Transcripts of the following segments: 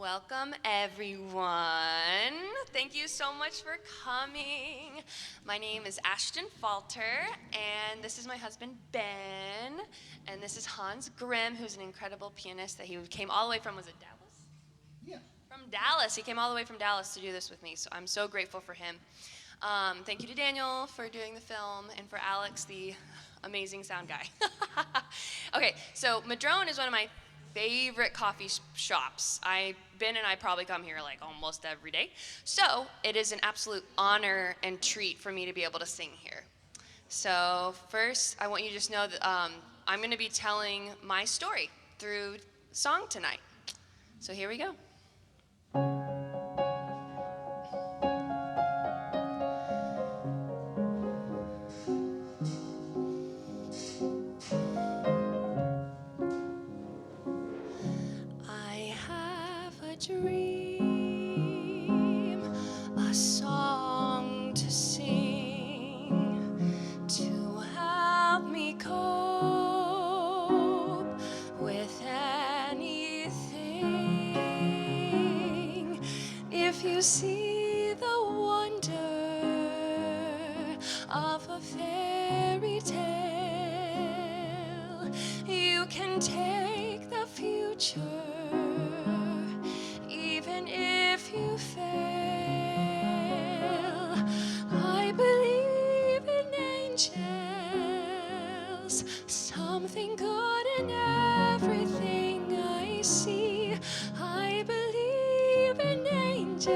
Welcome, everyone. Thank you so much for coming. My name is Ashten Falter, and this is my husband, Ben. And this is Hans Grimm, who's an incredible pianist that he came all the way from, was it Dallas? Yeah. From Dallas. He came all the way from Dallas to do this with me, so I'm so grateful for him. Thank you to Daniel for doing the film, and for Alex, the amazing sound guy. Okay, so Madrone is one of my favorite coffee shops. Ben and I probably come here like almost every day. So it is an absolute honor and treat for me to be able to sing here. So first, I want you to just know that I'm going to be telling my story through song tonight. So here we go. Dream, a song to sing, to help me cope with anything. If you see the wonder of a fairy tale, you can take the future. Even if you fail, I believe in angels, something good in everything I see. I believe in angels,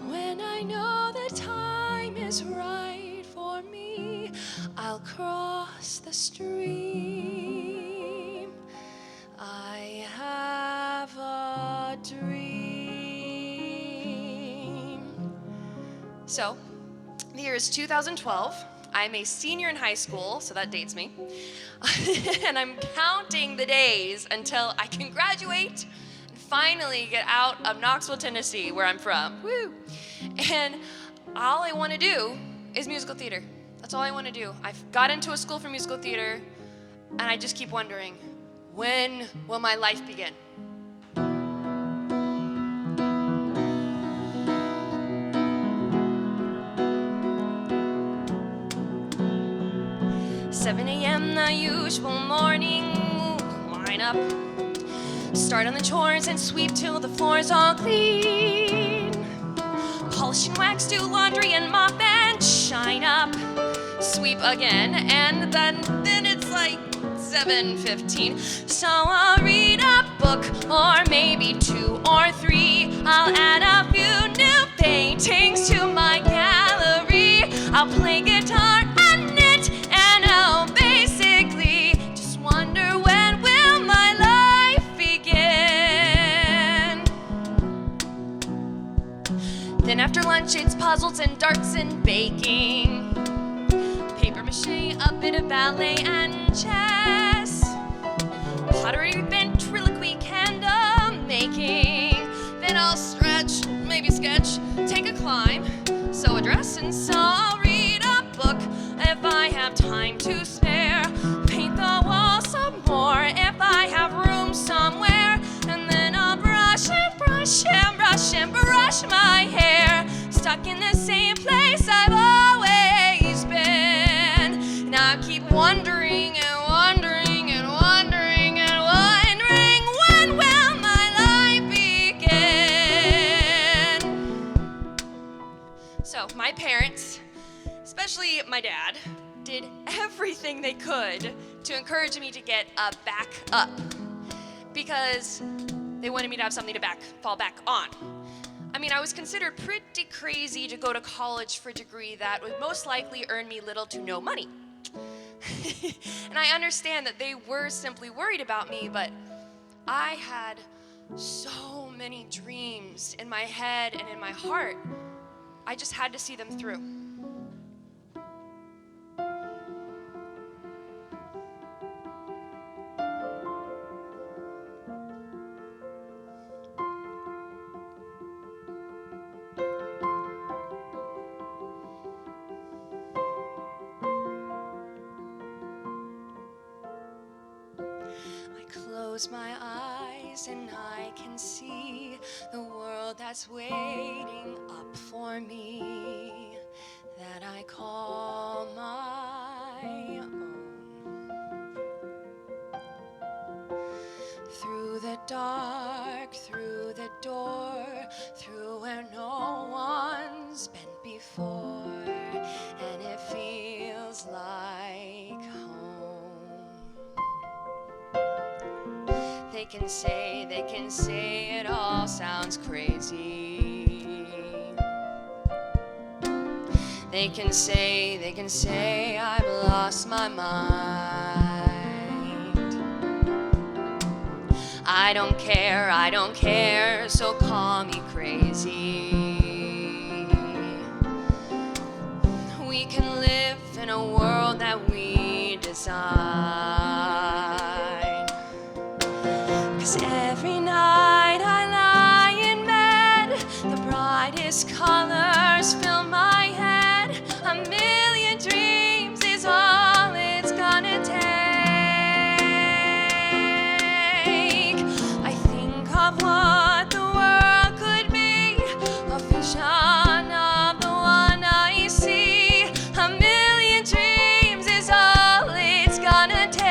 when I know the time is right for me, I'll cross the stream. I have a dream. So, the year is 2012. I'm a senior in high school, so that dates me. And I'm counting the days until I can graduate and finally get out of Knoxville, Tennessee, where I'm from. Woo! And all I want to do is musical theater. That's all I want to do. I've got into a school for musical theater, and I just keep wondering, when will my life begin? "7 a.m. the usual morning, line up, start on the chores and sweep till the floor's all clean. Polish and wax, do laundry and mop and shine up, sweep again, and then it's like 7:15. So I'll read a book, or maybe 2 or 3. I'll add a few new paintings to my gallery. I'll play guitar and knit, and I'll basically just wonder, when will my life begin? Then after lunch it's puzzles and darts and baking, paper mache, a bit of ballet and chess, pottery, ventriloquy, candle making. Then I'll stretch, maybe sketch, take a climb, sew a dress, and so I'll read a book if I have time to spare. Paint the wall some more if I have room somewhere. And then I'll brush and brush and brush and brush my hair, stuck in the same place I've always been. And I keep wondering and wondering and wondering and wondering, when will my life begin? So my parents, especially my dad, did everything they could to encourage me to get a back up, because they wanted me to have something to fall back on. I mean, I was considered pretty crazy to go to college for a degree that would most likely earn me little to no money. And I understand that they were simply worried about me, but I had so many dreams in my head and in my heart. I just had to see them through. Close my eyes eyes and I can see the world that's waiting up for me, that I call my own. Through the dark, through the door, through where no one's been before, and it feels like home. They can say it all sounds crazy. They can say I've lost my mind. I don't care, so call me crazy. We can live in a world that we design. 'Cause every night I lie in bed, the brightest colors fill my head. A million dreams is all it's gonna take. I think of what the world could be, a vision of the one I see. A million dreams is all it's gonna take.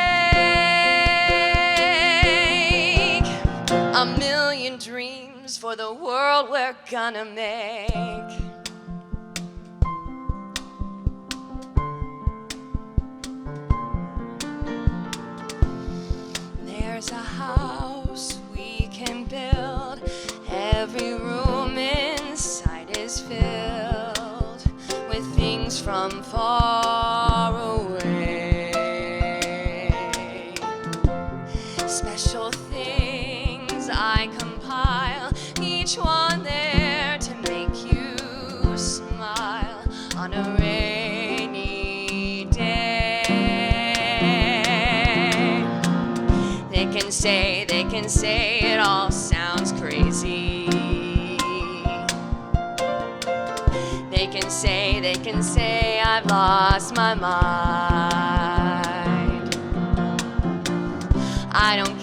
A million dreams for the world we're gonna make. There's a house we can build. Every room inside is filled with things from far away. Special things I compile, each one there to make you smile on a rainy day. They can say it all sounds crazy. They can say I've lost my mind. I don't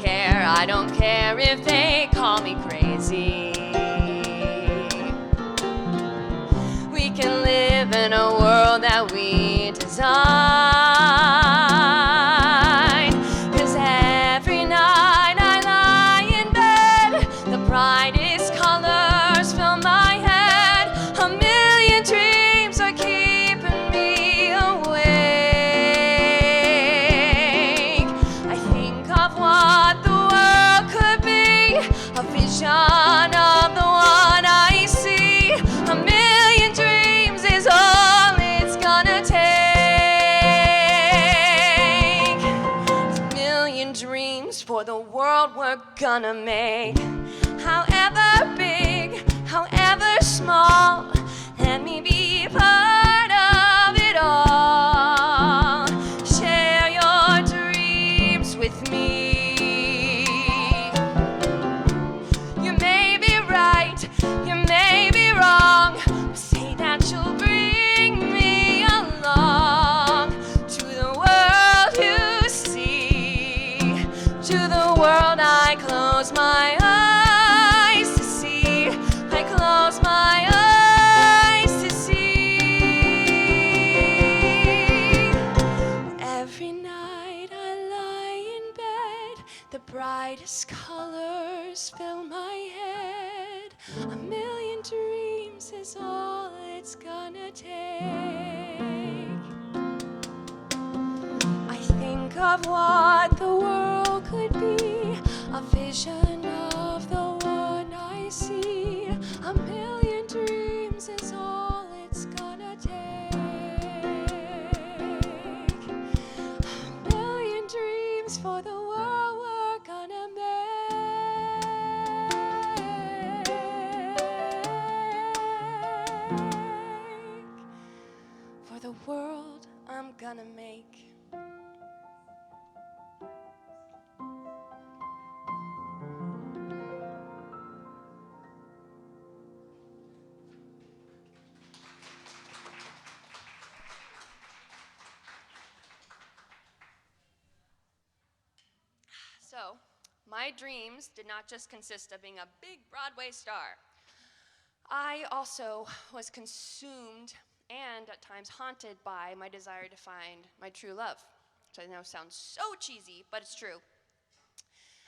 care if they call me crazy. We can live in a world that we design. 'Cause every night I lie in bed, the brightest colors fill my head. A million dreams are keeping me awake. I think of what the world could be, a vision of the one I see. A million dreams is all it's gonna take. A million dreams for the world we're gonna make. However big, however small, let me be part of it all. Share your dreams with me. You may be right, you may be wrong, but say that you'll bring me along to the world you see, to the world I close my eyes to see. I close my eyes to see. Every night I lie in bed, the brightest colors fill my head. A million dreams is all it's gonna take. I think of what the world could be, a vision of the one I see. A million dreams is all it's gonna take. A million dreams for the world we're gonna make. For the world I'm gonna make. So, my dreams did not just consist of being a big Broadway star. I also was consumed and at times haunted by my desire to find my true love, which I know sounds so cheesy, but it's true.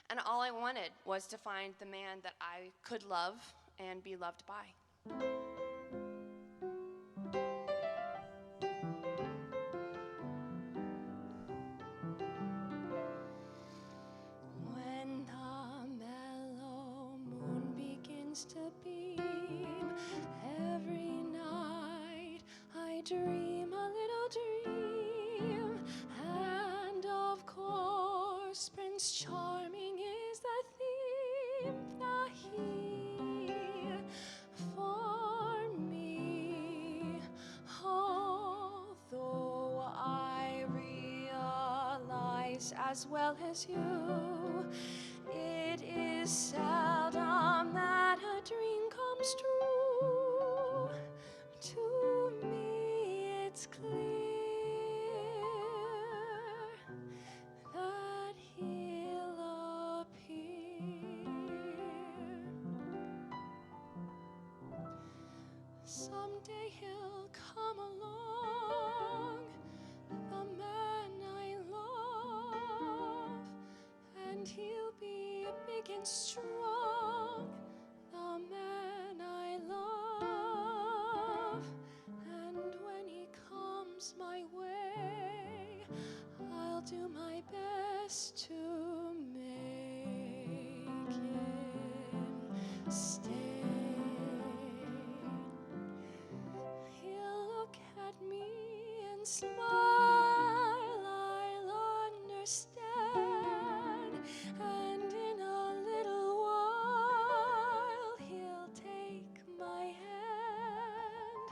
And all I wanted was to find the man that I could love and be loved by. When the mellow moon begins to beam, every night I dream a little dream. And of course, Prince Charming is the theme, the he for me. Although I realize as well as you, it is seldom that a dream comes true. To me it's clear that he'll appear. Someday he'll come along, the man I love, and he'll be big and strong, the man I love. And when he comes my way, I'll do my best to make him stay. He'll look at me and smile, I'll understand, and in a little while he'll take my hand.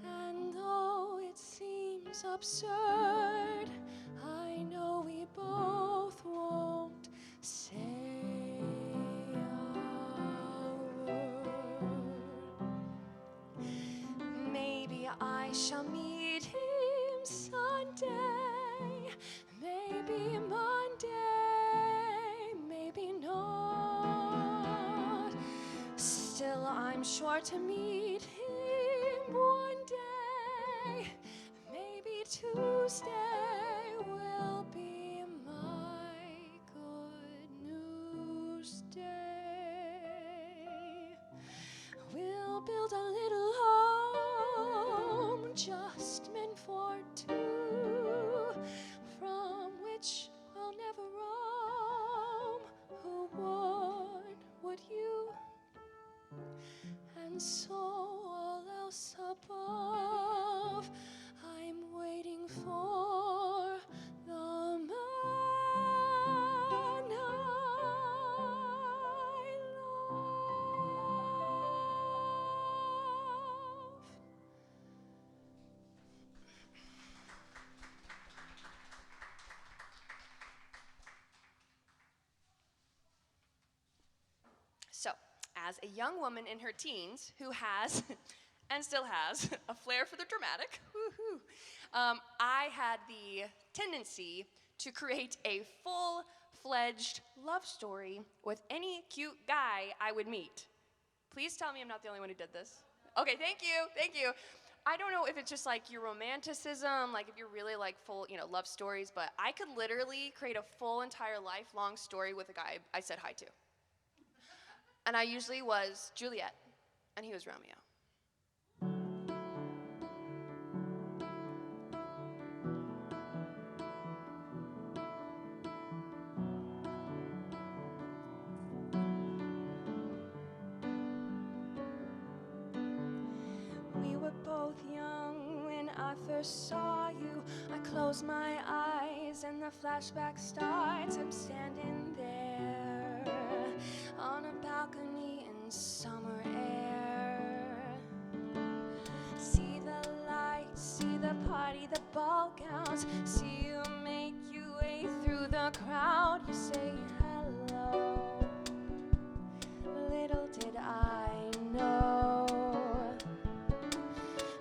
And though it seems absurd, I know we both won't say a word. Maybe I shall meet him Sunday, maybe Monday, maybe not. Still, I'm sure to meet him one day, maybe Tuesday will be my good news day. We'll build a little home just meant for two, from which I'll never roam. Who would you? And so all else above, I'm waiting for the man I love. So, as a young woman in her teens who has, and still has, a flair for the dramatic, woohoo, I had the tendency to create a full-fledged love story with any cute guy I would meet. Please tell me I'm not the only one who did this. Okay, thank you. I don't know if it's just like your romanticism, like if you're really like full, love stories, but I could literally create a full entire lifelong story with a guy I said hi to. And I usually was Juliet, and he was Romeo. We were both young when I first saw you. I closed my eyes and the flashback starts. I'm standing there on a balcony in summer air. See the lights, see the party, the ball gowns. See you make your way through the crowd. You say hello. Little did I know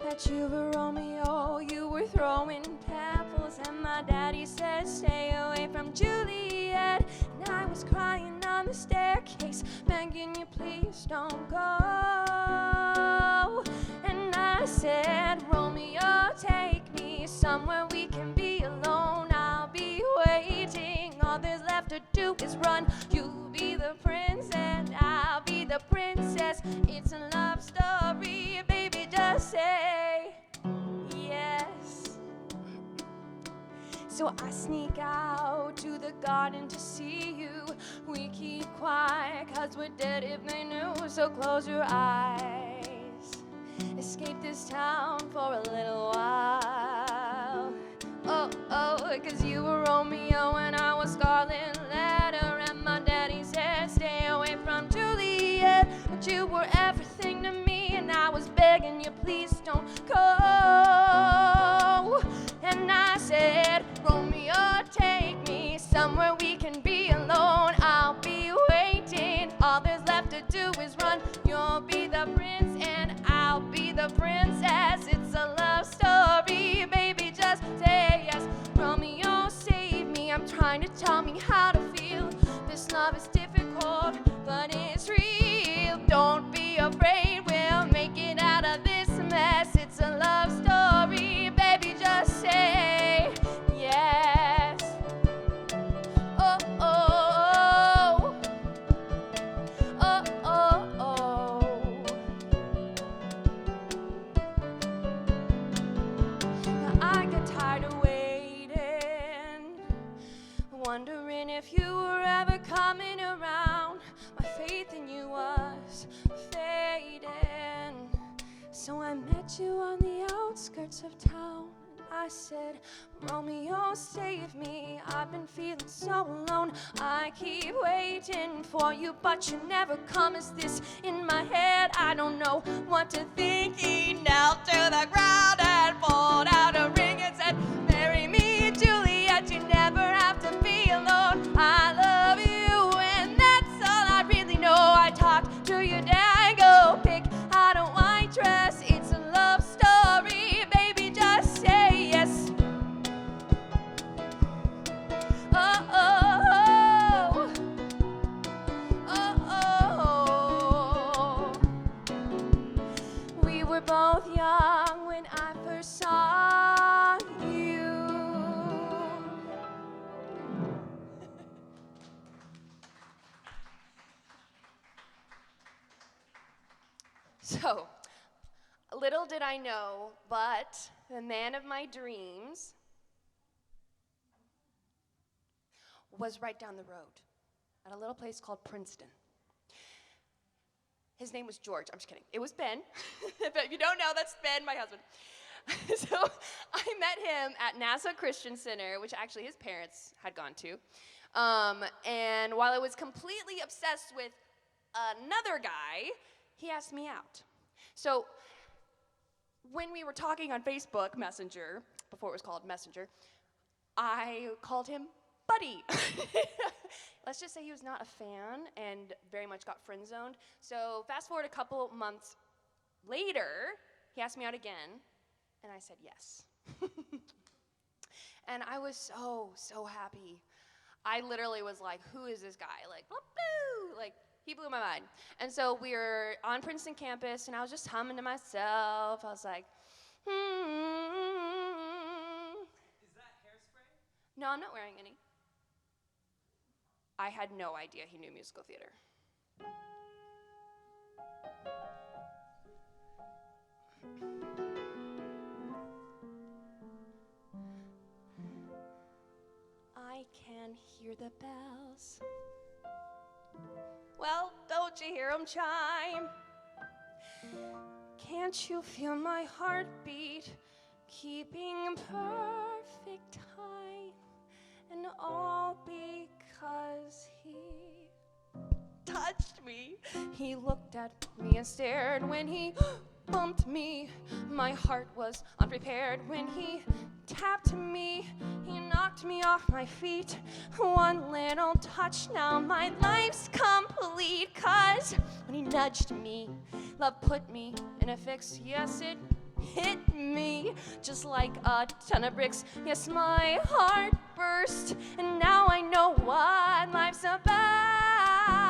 that you were Romeo. You were throwing pebbles, and my daddy said stay away from Juliet. And I was crying the staircase, begging you please don't go. And I said, Romeo, take me somewhere we can be alone. I'll be waiting, all there's left to do is run. You'll be the prince and I'll be the princess. It's a love story, baby, just say yes. So I sneak out to the garden to see you. We keep quiet, cause we're dead if they knew. So close your eyes, escape this town for a little while. Oh, oh, cause you were Romeo and I was Scarlet Letter. And my daddy said, stay away from Juliet. But you were everything to me, and I was begging you, please don't go. And I said, Romeo, take me somewhere we can be alone. I'll be waiting, all there's left to do is run. You'll be the prince and I'll be the princess. It's a love story, baby, just say yes. Romeo, save me, I'm trying to tell me how to feel. This love is difficult, but it's real. Don't be afraid, we'll make it out of this mess. It's a love story, baby, just say yes. Oh, oh, oh, oh, oh, Now I got tired of waiting, wondering if you were ever coming around. My faith in you was fading, so I met you on the outskirts of town. I said, Romeo, save me, I've been feeling so alone. I keep waiting for you, but you never come. Is this in my head? I don't know what to think. He knelt to the ground and pulled out a ring and said, marry me, Juliet, you never have to be alone. I love you, and that's all I really know. I talked to your dad, go pick out a white dress. It's a love story, baby, just say yes. Oh, oh, oh, oh, oh. We were both young when I first saw you. So, little did I know, but the man of my dreams was right down the road at a little place called Princeton. His name was George. I'm just kidding. It was Ben. But if you don't know, that's Ben, my husband. So I met him at NASA Christian Center, which actually his parents had gone to. And while I was completely obsessed with another guy, he asked me out. So when we were talking on Facebook Messenger, before it was called Messenger, I called him Buddy. Let's just say he was not a fan and very much got friend-zoned. So fast forward a couple months later, he asked me out again, and I said yes. And I was so happy. I literally was like, who is this guy? Like, boo! Like, he blew my mind. And so we were on Princeton campus, and I was just humming to myself. I was like, Is that hairspray? No, I'm not wearing any. I had no idea he knew musical theater. I can hear the bells. Well, don't you hear them chime? Can't you feel my heartbeat keeping perfect time? And all because he touched me. He looked at me and stared when he bumped me. My heart was unprepared when he tapped me. He knocked me off my feet. One little touch, now my life's complete. 'Cause when he nudged me, love put me in a fix. Yes, it hit me just like a ton of bricks. Yes, my heart burst, and now I know what life's about.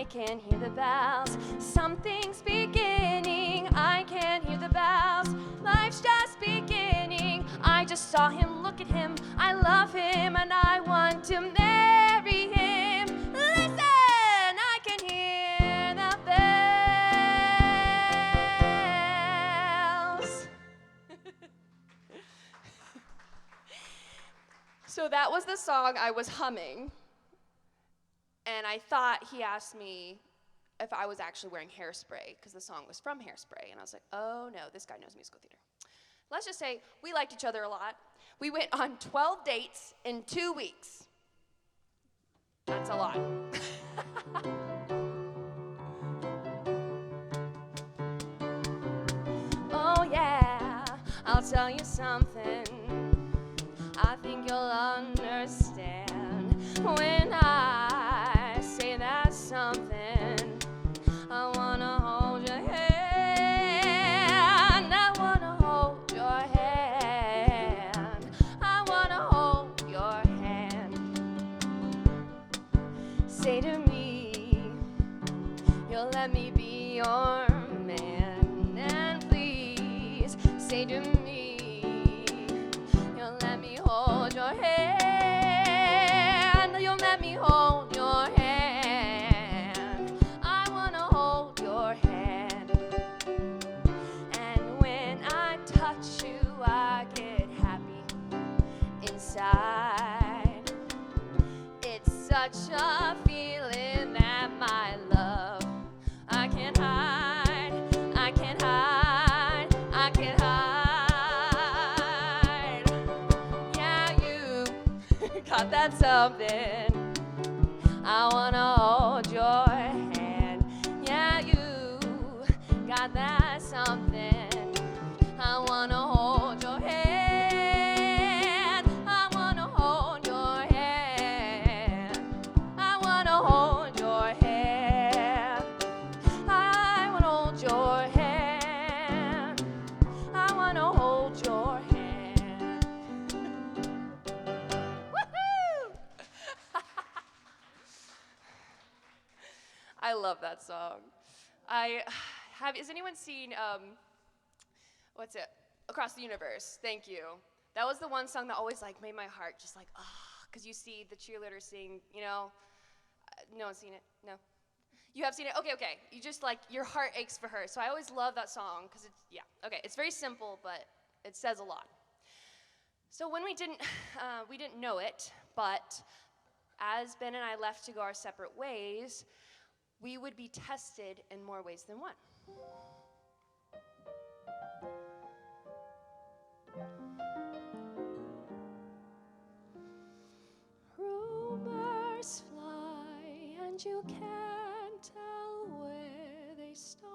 I can hear the bells. Something's beginning. I can hear the bells. Life's just beginning. I just saw him, look at him. I love him and I want to marry him. Listen, I can hear the bells. So that was the song I was humming. And I thought he asked me if I was actually wearing hairspray, because the song was from Hairspray. And I was like, oh no, this guy knows musical theater. Let's just say we liked each other a lot. We went on 12 dates in 2 weeks. That's a lot. Oh yeah, I'll tell you something. I think you'll understand when I say that something. I wanna hold your hand. I wanna hold your hand. I wanna hold your hand. Say to me, you'll let me be your man. And please say to me, you'll let me hold your hand. You'll let me hold your hand. I wanna hold your hand. And when I touch you, I get happy inside. It's such a feeling that my love I can't hide. I can't hide. I can't hide. Yeah, you got that something. I wanna hold your hand. Yeah, you got that something. I wanna hold your hand. I wanna hold your hand. I wanna hold your hand. I wanna hold your hand. I wanna hold your hand. Woohoo! I love that song. Has anyone seen, what's it? Across the Universe. Thank you. That was the one song that always like made my heart just like, because you see the cheerleaders sing, you know. No one's seen it? No? You have seen it? Okay. You just like, your heart aches for her. So I always love that song because it's, yeah. Okay, it's very simple, but it says a lot. So when we didn't know it, but as Ben and I left to go our separate ways, we would be tested in more ways than one. Rumors fly and you can't tell where they start,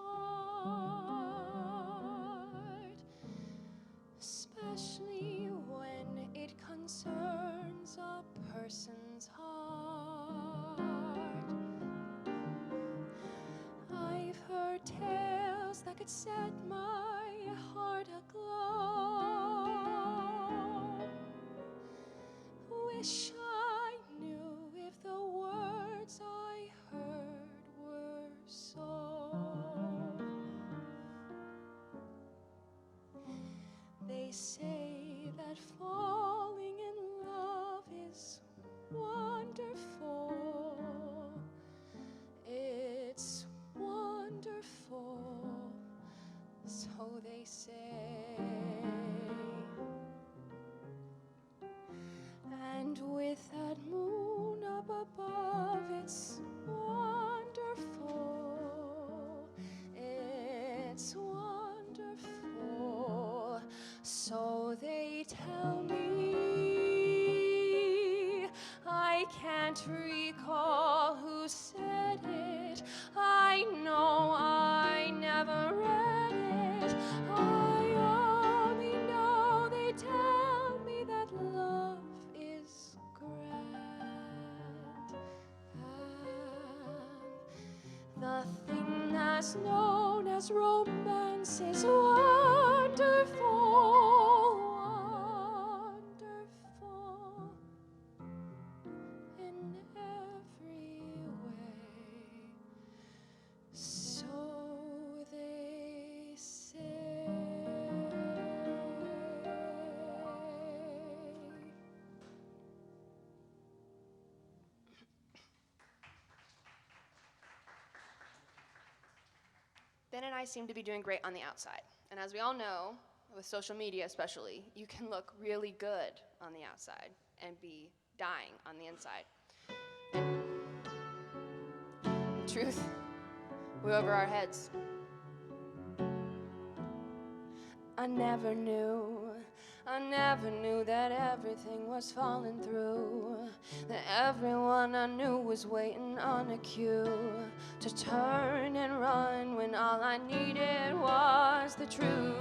especially when it concerns a person's heart. I've heard tales that could set my heart aglow. Wish I knew if the words I heard were so. They say that falling in love is wonderful. It's wonderful, so they say. And with that moon up above, it's wonderful. It's wonderful, so they tell me. I can't recall who said it. I know I never read it. I only know they tell me that love is grand. And the thing that's known as romance is wonderful. Wonderful in every way. Ben and I seem to be doing great on the outside. And as we all know, with social media especially, you can look really good on the outside and be dying on the inside. And in truth, we're over our heads. I never knew that everything was falling through, that everyone I knew was waiting on a cue to turn and run when all I needed was the truth.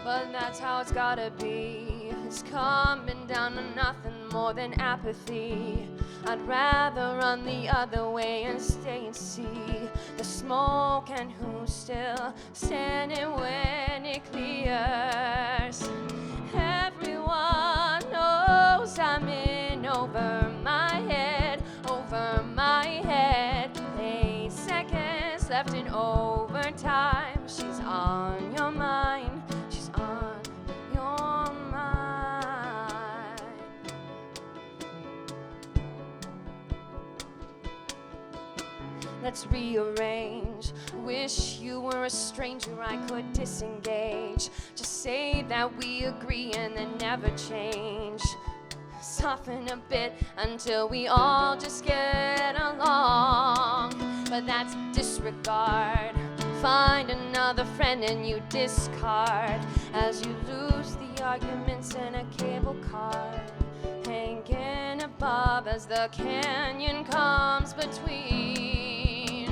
But that's how it's gotta be. It's coming down to nothing more than apathy. I'd rather run the other way and stay and see the smoke and who's still standing when it clears. Everyone knows I'm in over my head, over my head. 8 seconds left in overtime. She's on your mind, she's on your mind. Let's rearrange. Wish you were a stranger I could disengage. Just say that we agree and then never change. Soften a bit until we all just get along. But that's disregard. Find another friend and you discard as you lose the arguments in a cable car, hanging above as the canyon comes between.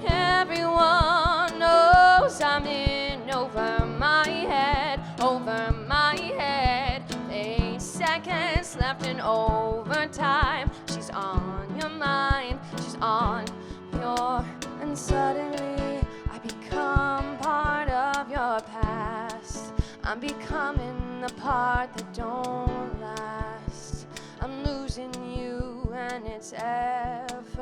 Everyone knows I'm in over my head, over my head. 8 seconds left in overtime. She's on your mind, she's on your. And suddenly I become part of your past. I'm becoming the part that don't last. I'm losing you and it's effortless.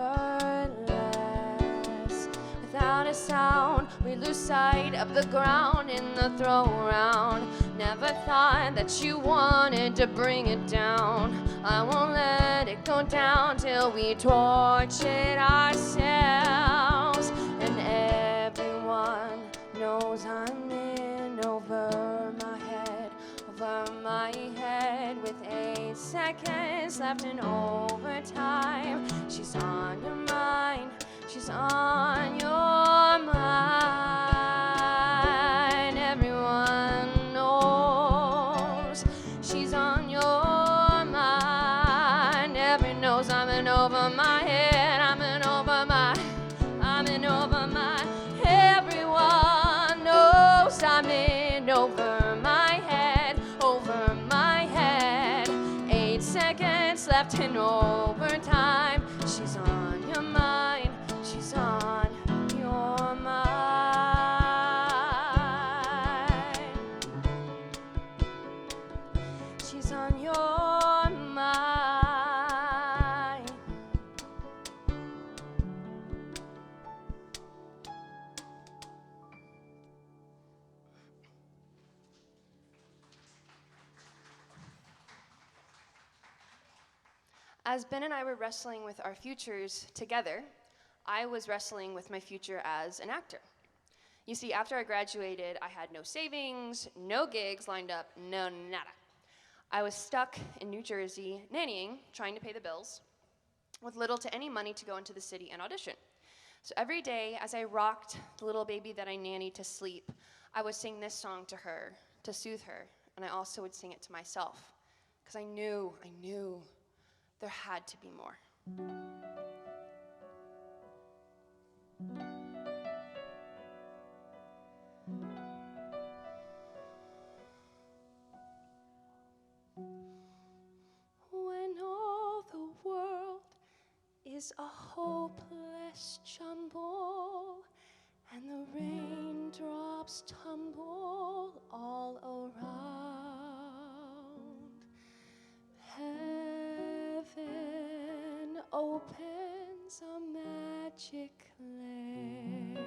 Without a sound, we lose sight of the ground in the throw round. Never thought that you wanted to bring it down. I won't let it go down till we torch it ourselves. And everyone knows I'm in over my head with 8 seconds left in overtime. She's on your mind, she's on your mind. Everyone knows she's on your mind. Everyone knows I'm in over my head, I'm in over my. Everyone knows I'm in over my head, over my head. 8 seconds left in overtime. She's on your mind, she's on your mind. She's on your mind. As Ben and I were wrestling with our futures together, I was wrestling with my future as an actor. You see, after I graduated, I had no savings, no gigs lined up, no nada. I was stuck in New Jersey, nannying, trying to pay the bills, with little to any money to go into the city and audition. So every day, as I rocked the little baby that I nannied to sleep, I would sing this song to her to soothe her, and I also would sing it to myself, because I knew there had to be more. When all the world is a hopeless jumble and the raindrops tumble all around, heaven opens a magic lane.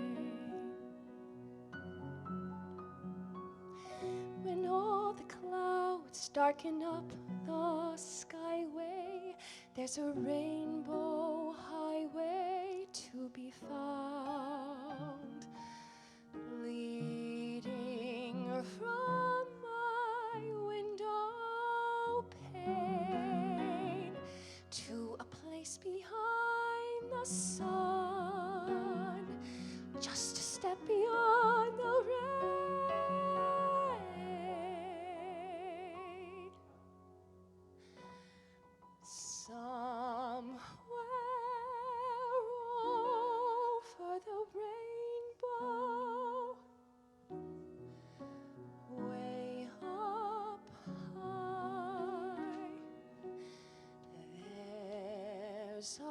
When all the clouds darken up the skyway, there's a rainbow highway to be found. from my window pane to a place behind the sun, just a step beyond the rain. Somewhere over the rainbow, way up high, there's a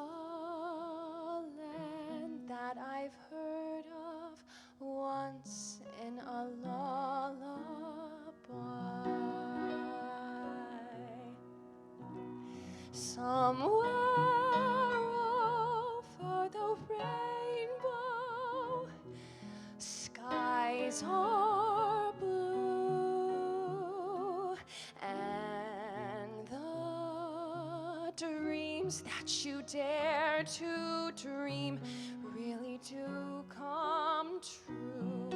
land that I've heard of once in a lullaby. Somewhere over the rainbow, skies are blue, and the dreams that you dare to dream really do come true.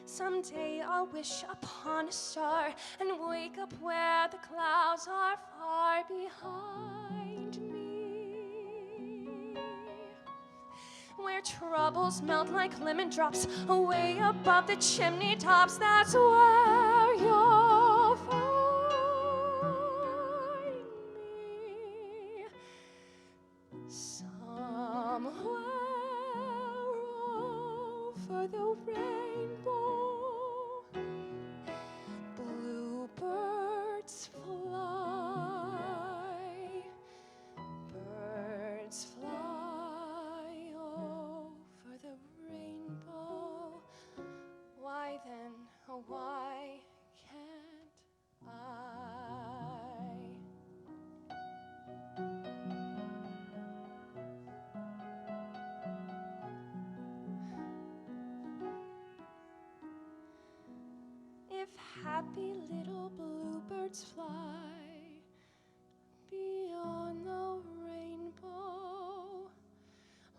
Someday I'll wish upon a star and wake up where the clouds are far behind me, where troubles melt like lemon drops away above the chimney tops. That's where you'll find me. Somewhere over the rainbow, bluebirds fly, birds fly over the rainbow. Why then, oh why can't I? If happy little bluebirds fly beyond the rainbow,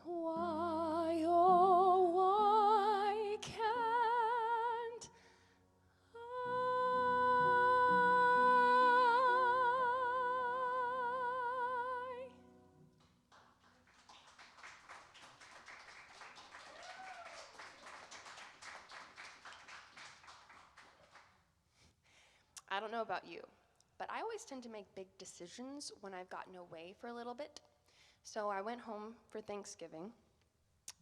why, oh, why can't I? I don't know about you, but I always tend to make big decisions when I've gotten away for a little bit. So I went home for Thanksgiving,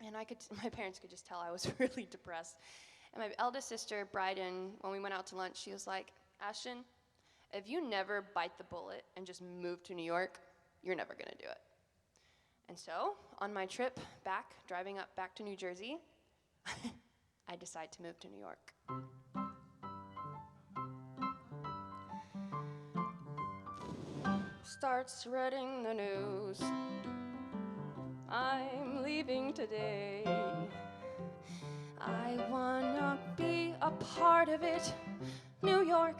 and my parents could just tell I was really depressed. And my eldest sister, Bryden, when we went out to lunch, she was like, Ashton, if you never bite the bullet and just move to New York, you're never gonna do it. And so, on my trip back, driving up back to New Jersey, I decide to move to New York. Start spreading the news, I'm leaving today. I wanna be a part of it. New York,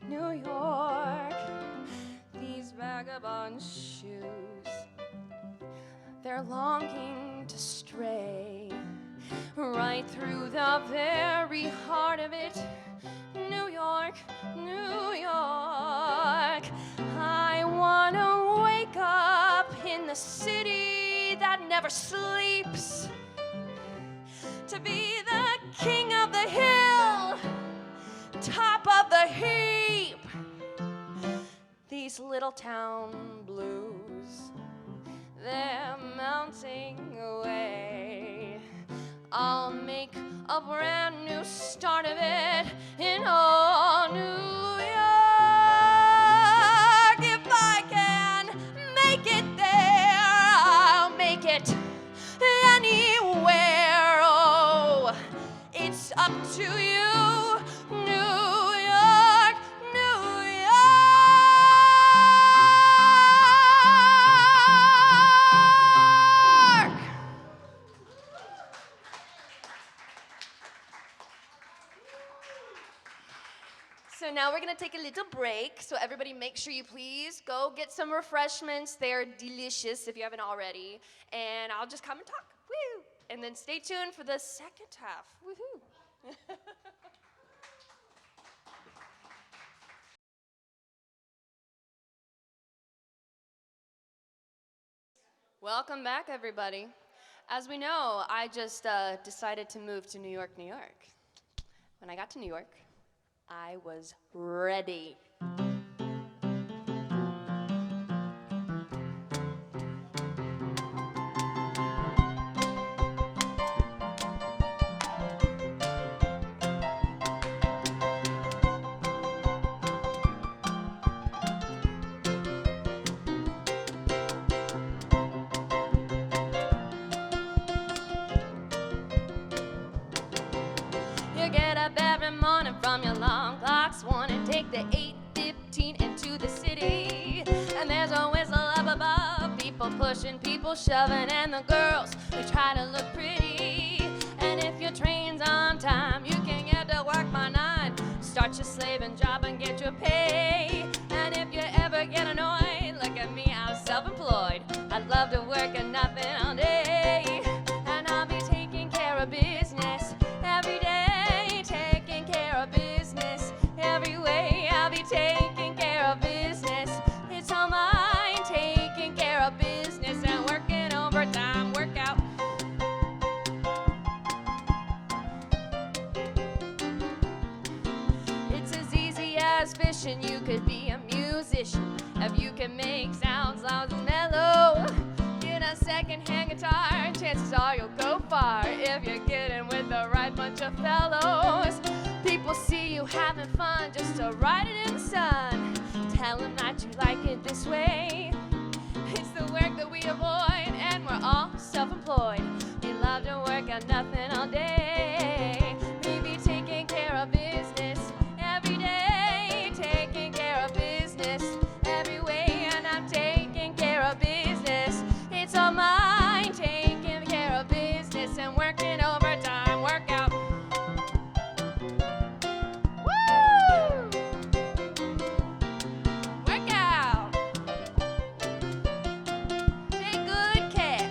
New York. These vagabond shoes, they're longing to stray right through the very heart of it. New York, New York. I wanna wake up in the city that never sleeps, to be the king of the hill, top of the heap. These little town blues, they're mounting away. I'll make a brand new start of it in all New York. If I can make it there, I'll make it anywhere. Oh, it's up to you, New York, New York. So now we're gonna take a little break. So everybody make sure you please go get some refreshments. They're delicious if you haven't already. And I'll just come and talk. Woo! And then stay tuned for the second half. Woohoo! Welcome back, everybody. As we know, I just decided to move to New York, New York. When I got to New York, I was ready. You get up every morning from your long clocks, wanna take the 8:15 into the city. And there's a whistle up above, people pushing, people shoving, and the girls who try to look pretty. And if your train's on time, you can get to work by 9. Start your slaving job and get your pay. And if you ever get annoyed, look at me, I'm self-employed. I'd love to work at nothing all day. And I'll be taking care of business every day. Taking care of business every way. I'll be taking care of business. It's all mine. Taking care of business and working overtime. Workout. It's as easy as fishing. You could be a musician if you can make sounds loud and mellow. Get a second-hand guitar, chances are you'll go far if you're getting with the right bunch of fellows. People see you having fun just to write it in the sun. Tell them that you like it this way. It's the work that we avoid, and we're all self-employed. We love to work at nothing all day. We be taking care of business every day. Taking care of business every way, and I'm taking care of business. It's all mine. Taking care of business and working overtime. Workout. Woo! Workout. Take good care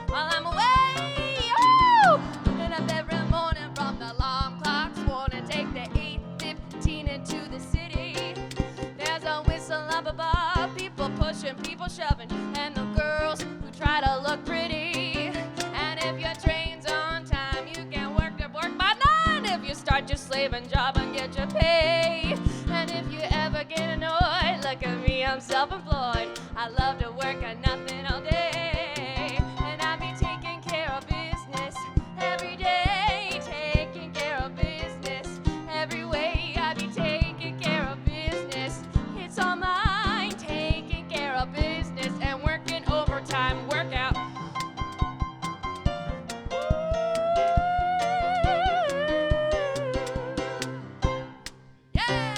while I'm away. Oh! Getting up every morning from the alarm clocks. Wanna take the 8:15 into the city. There's a whistle up above, people pushing, people shoving, and the girls who try to look pretty. And if your train's on time, you can work by 9. If you start your slaving job and get your pay. And if you ever get annoyed, look at me, I'm self-employed. I love to work at nothing all day. And I'll be taking care of business every day. Taking care of business every way. I'll be taking care of business. It's all mine. Taking care of business and working overtime. Workout. Yeah!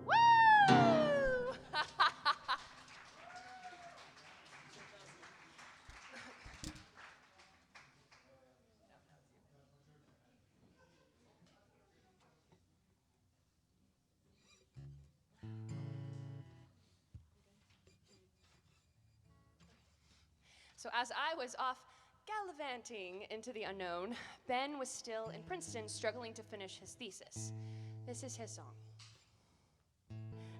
Woo! So as I was off gallivanting into the unknown, Ben was still in Princeton struggling to finish his thesis. This is his song.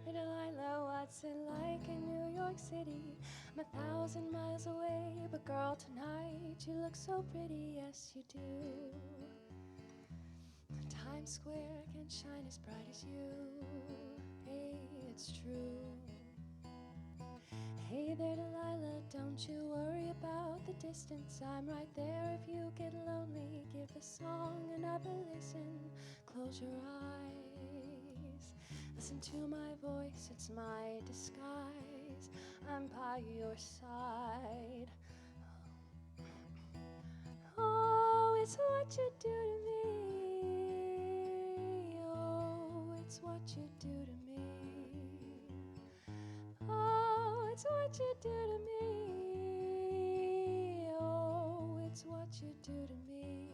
Hey Delilah, what's it like in New York City? I'm 1,000 miles away, but girl, tonight you look so pretty, yes you do. Times Square can shine as bright as you. Hey, it's true. Hey there, Delilah, don't you worry about the distance. I'm right there if you get lonely. Give the song another listen. Close your eyes. Listen to my voice, it's my disguise. I'm by your side. Oh, it's what you do to me. Oh, it's what you do to me. Oh, it's what you do to me. Oh, it's what you do to me.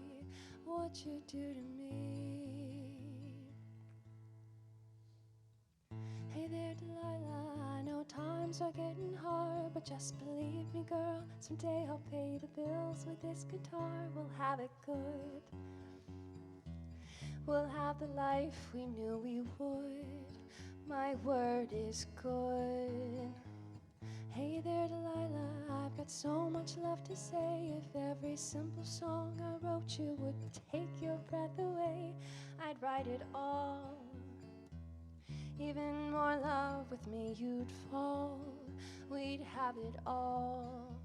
What you do to me. Hey there, times are getting hard, but just believe me, girl, someday I'll pay the bills with this guitar. We'll have it good. We'll have the life we knew we would. My word is good. Hey there, Delilah, I've got so much left to say. If every simple song I wrote you would take your breath away, I'd write it all. Even more love with me you'd fall. We'd have it all.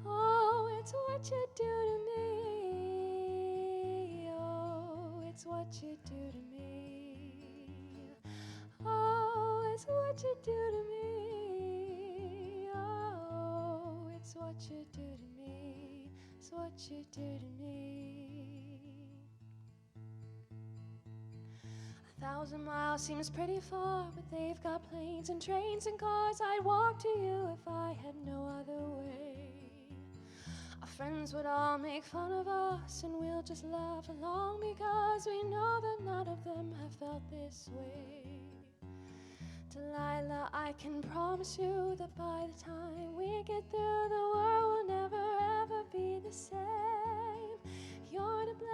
Oh, it's what you do to me. Oh, it's what you do to me. Oh, it's what you do to me. Oh, it's what you do to me. It's what you do to me. 1,000 miles seems pretty far, but they've got planes and trains and cars. I'd walk to you if I had no other way. Our friends would all make fun of us, and we'll just laugh along because we know that none of them have felt this way. Delilah, I can promise you that by the time we get through, the world will never ever be the same. You're to blame.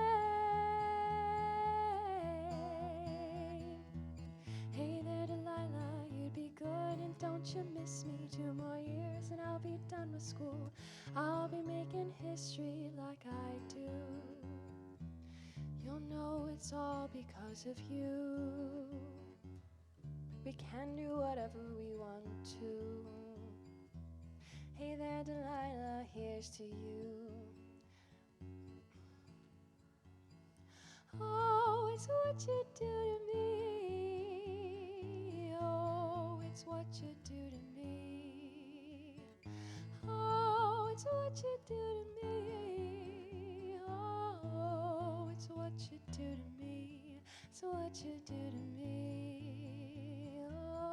Hey there, Delilah, you'd be good, and don't you miss me? 2 more years and I'll be done with school. I'll be making history like I do. You'll know it's all because of you. We can do whatever we want to. Hey there, Delilah, here's to you. Oh, it's what you do to me. Oh, it's what you do to me. Oh, it's what you do to me. Oh, it's what you do to me. It's what you do to me. Oh,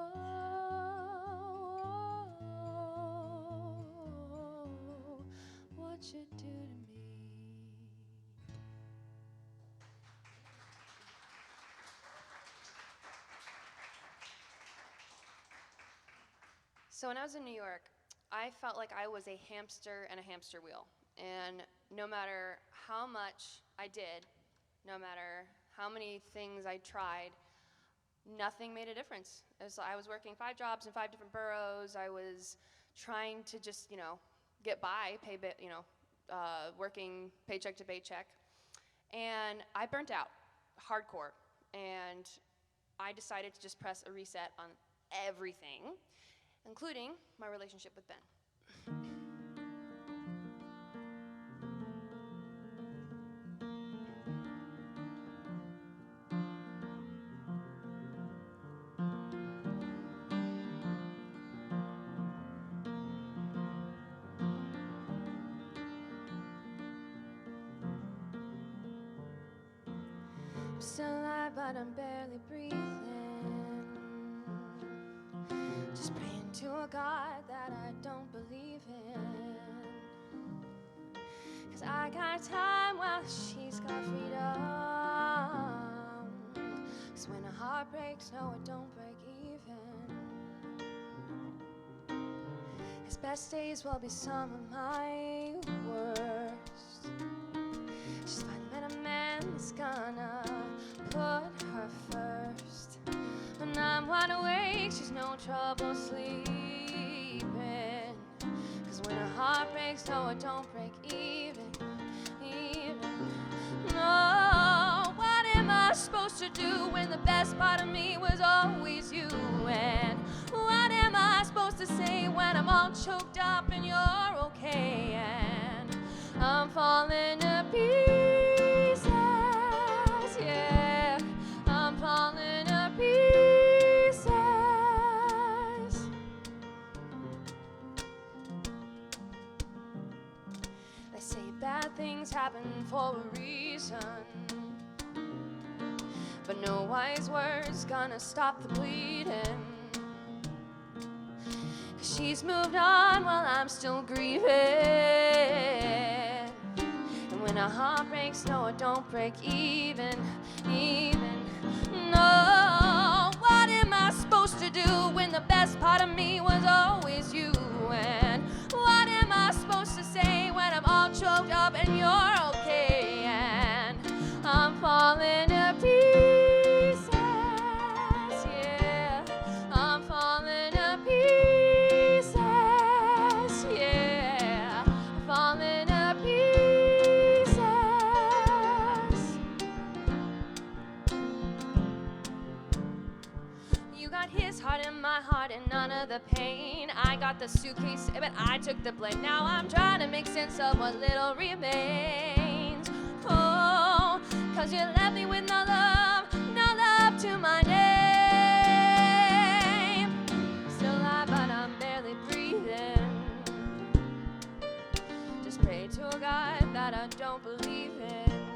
what you do to me. So when I was in New York, I felt like I was a hamster in a hamster wheel. And no matter how much I did, no matter how many things I tried, nothing made a difference. I was working 5 jobs in 5 different boroughs. I was trying to just, get by, working paycheck to paycheck. And I burnt out hardcore. And I decided to just press a reset on everything, including my relationship with Ben. I'm still alive, but I'm barely breathing. Just praying to a God that I don't believe in. 'Cause I got time while she's got freedom. 'Cause when a heart breaks, no, it don't break even. His best days will be some of my worst. She's finally met a man that's gonna put her first. When I'm wide awake, she's no trouble sleeping. 'Cause when her heart breaks, no, it don't break even. No, what am I supposed to do when the best part of me was always you? And what am I supposed to say when I'm all choked up and you're okay? And I'm falling to pieces, yeah, I'm falling to pieces. They say bad things happen for a reason, but no wise words gonna stop the bleeding. 'Cause she's moved on while I'm still grieving. And when a heart breaks, no, it don't break even. No, what am I supposed supposed to do when the best part of me was always you? And what am I supposed to say when I'm all choked up and you're okay? And I'm falling to pieces, yeah. I'm falling to pieces, yeah. Falling to pieces. You got his heart and my heart and none of the pain. I got the suitcase, but I took the blame. Now I'm trying to make sense of what little remains. Oh, 'cause you left me with no love to my name. Still alive, but I'm barely breathing. Just pray to a God that I don't believe in.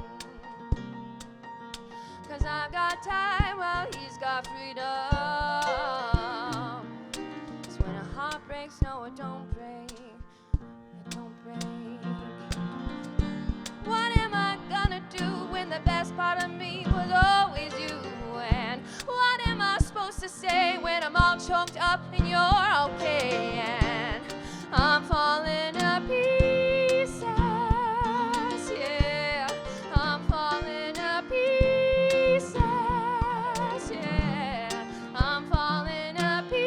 'Cause I've got time while he's got freedom. 'Cause when a heart breaks, no, it don't break. It don't break. What am I gonna do when the best part of me was always you? And what am I supposed to say when I'm all choked up and you're okay? And I'm falling to pieces, yeah. I'm falling to pieces, yeah. I'm falling to pieces.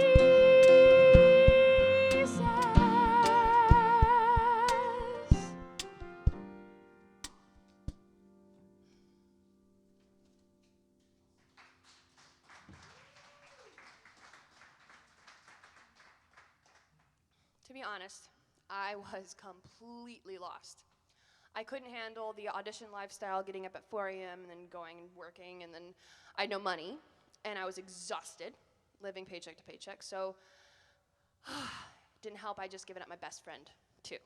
To be honest, I was completely lost. I couldn't handle the audition lifestyle, getting up at 4 a.m. and then going and working, and then I had no money, and I was exhausted, living paycheck to paycheck, so didn't help. I just given up my best friend, too.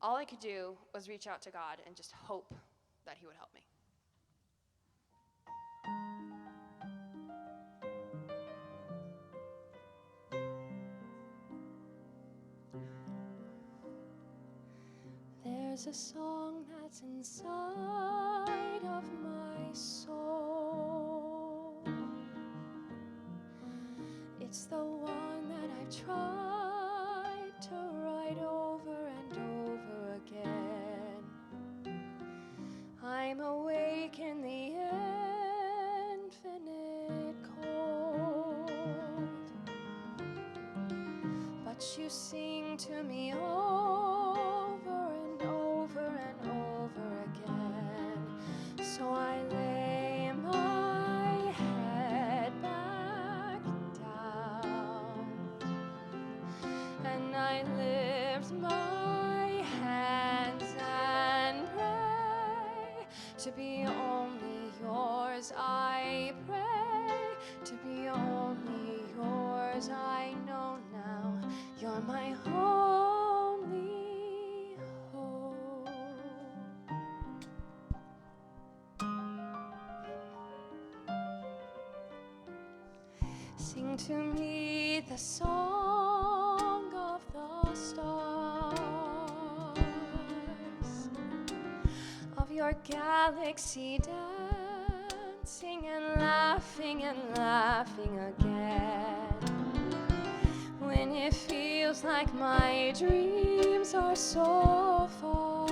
All I could do was reach out to God and just hope that he would help me. There's a song that's inside of my soul. It's the one that I've tried to write over and over again. I'm awake in the infinite cold, but you sing to me over and over and over again. So I lay my head back down and I lift my hands and pray to be only yours. I pray to be only yours. I know now you're my only hope. Sing to me the song of the stars, of your galaxy dancing and laughing again. When it feels like my dreams are so far,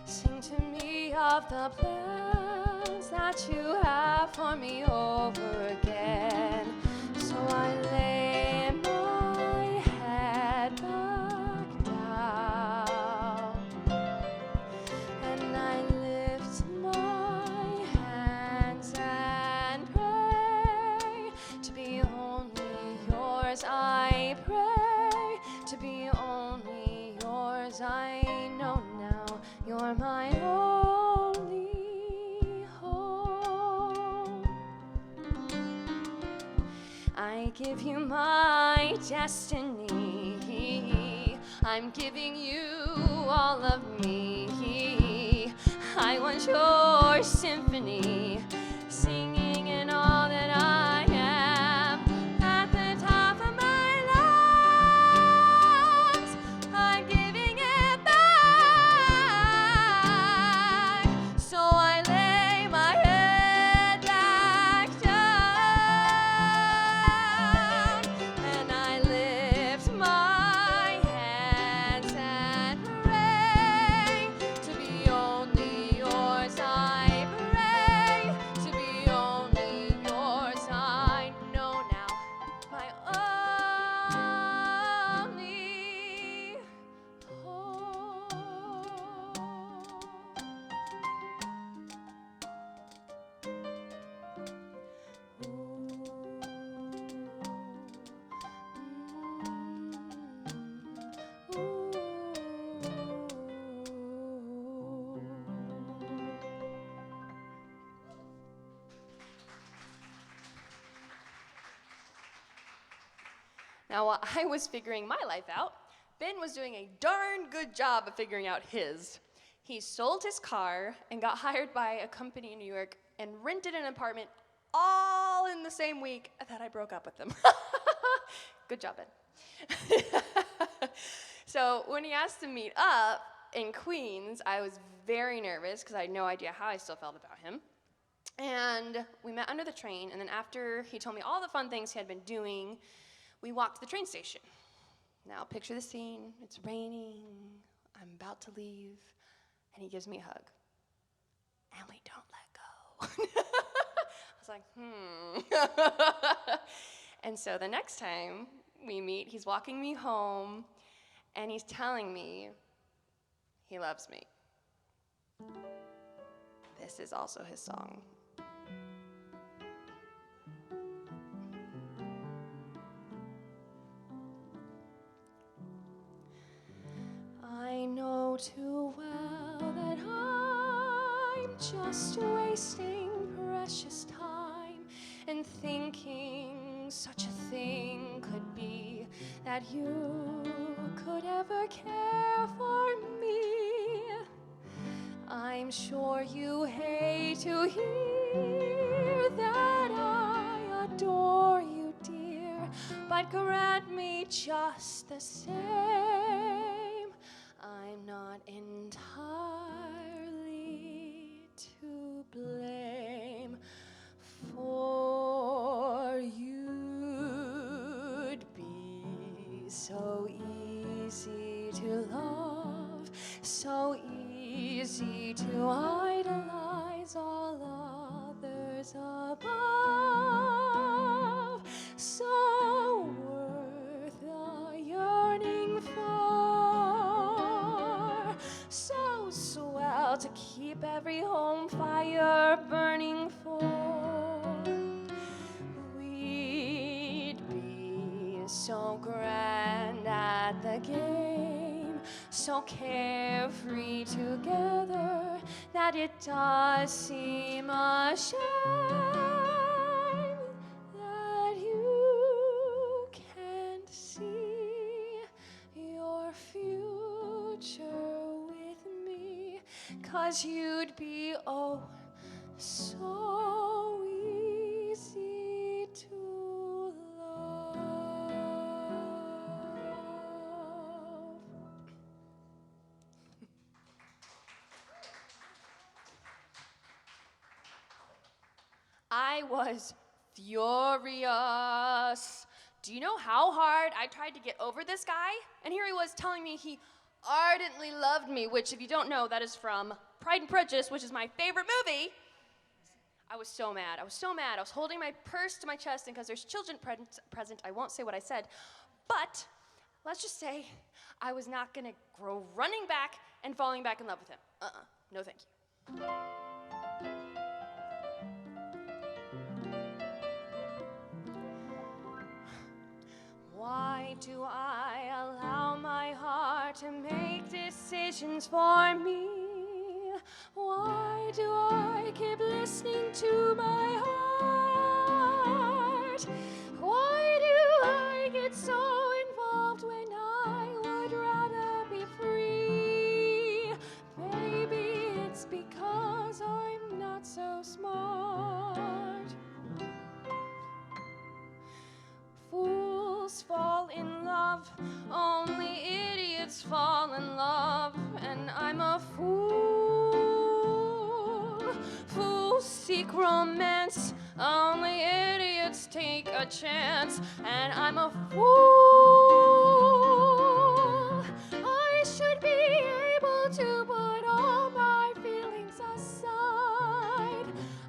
sing to me of the plans that you have for me over again. So I lay my head back down and I lift my hands and pray to be only yours. I pray to be only yours. I know now you're my only hope. I give you my destiny. I'm giving you all of me. I want your symphony, singing in all that I am. At the top of my lungs, I'm giving it back. So I lay my head Now, while I was figuring my life out, Ben was doing a darn good job of figuring out his. He sold his car and got hired by a company in New York and rented an apartment all in the same week that I broke up with him. Good job, Ben. So when he asked to meet up in Queens, I was very nervous because I had no idea how I still felt about him. And we met under the train, and then after he told me all the fun things he had been doing, we walked to the train station. Now picture the scene. It's raining. I'm about to leave, and he gives me a hug. And we don't let go. I was like, And so the next time we meet, he's walking me home, and he's telling me he loves me. This is also his song. I know too well that I'm just wasting precious time and thinking such a thing could be, that you could ever care for me. I'm sure you hate to hear that I adore you, dear, but grant me just the same, I'm not entirely to blame, for you'd be so easy to love, so easy to idolize all others above, so worth the yearning for, so swell to keep every home fire burning for. We'd be so grand at the game, so carefree together, that it does seem a shame that you can't see your future with me, 'cause you'd be oh so easy to love. I was furious. Do you know how hard I tried to get over this guy? And here he was telling me he ardently loved me, which, if you don't know, that is from Pride and Prejudice, which is my favorite movie. I was so mad. I was holding my purse to my chest, and because there's children present, I won't say what I said. But let's just say I was not going to go running back and falling back in love with him. No thank you. Why do I allow my heart to make decisions for me? Why do I keep listening to my heart? Why do I get so involved when I would rather be free? Maybe it's because I'm not so smart. Fools fall in love, only idiots fall in love, and I'm a fool. Fools seek romance, only idiots take a chance, and I'm a fool. I should be able to put all my feelings aside.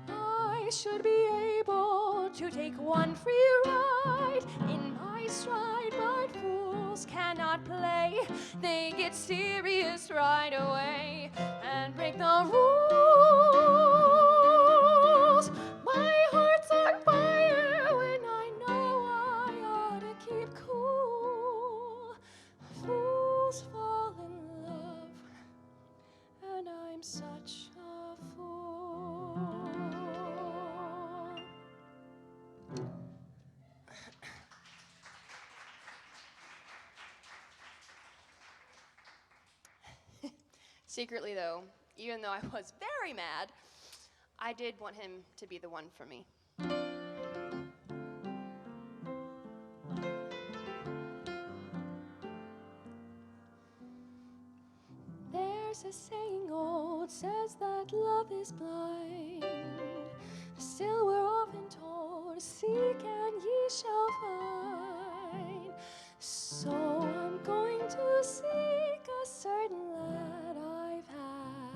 I should be able to take one free ride in my stride, but fools cannot play. They get serious right away and break the rules. My heart's on fire when I know I ought to keep cool. Fools fall in love, and I'm such a fool. Secretly, though, even though I was very mad, I did want him to be the one for me. There's a saying old says that love is blind. Still we're often told, seek and ye shall find. So I'm going to seek a certain lad I've had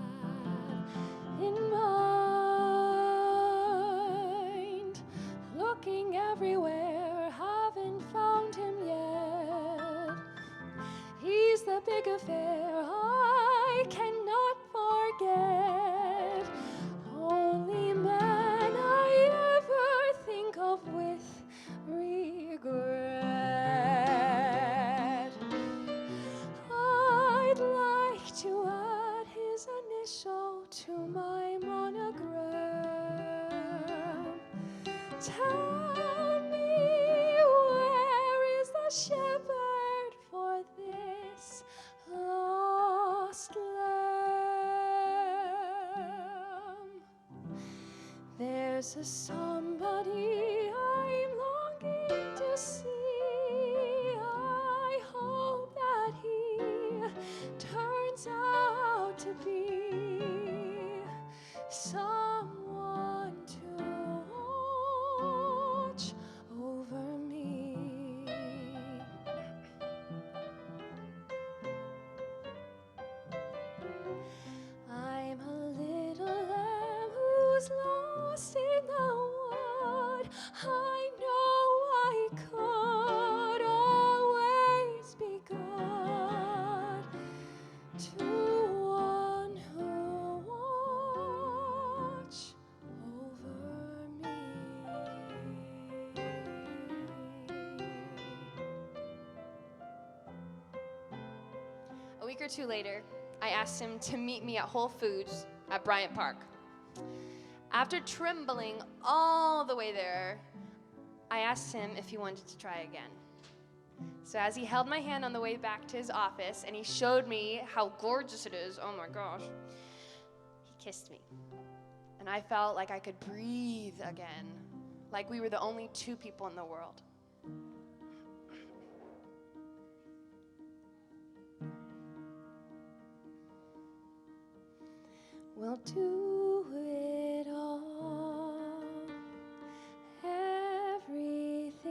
in mind. Looking everywhere, haven't found him yet. He's the big affair I cannot forget. Only man I ever think of with regret. I'd like to add his initial to my monogram. Tell me, where is the shepherd for this lost lamb? There's a somebody I'm longing to see. I hope that he turns out to be someone to watch over me. I'm a little lamb who's lost in the wood. I know I could always be good to one who watch over me. A week or two later, I asked him to meet me at Whole Foods at Bryant Park. After trembling all the way there, I asked him if he wanted to try again. So as he held my hand on the way back to his office and he showed me how gorgeous it is, oh my gosh, he kissed me. And I felt like I could breathe again, like we were the only two people in the world. We'll do it all, everything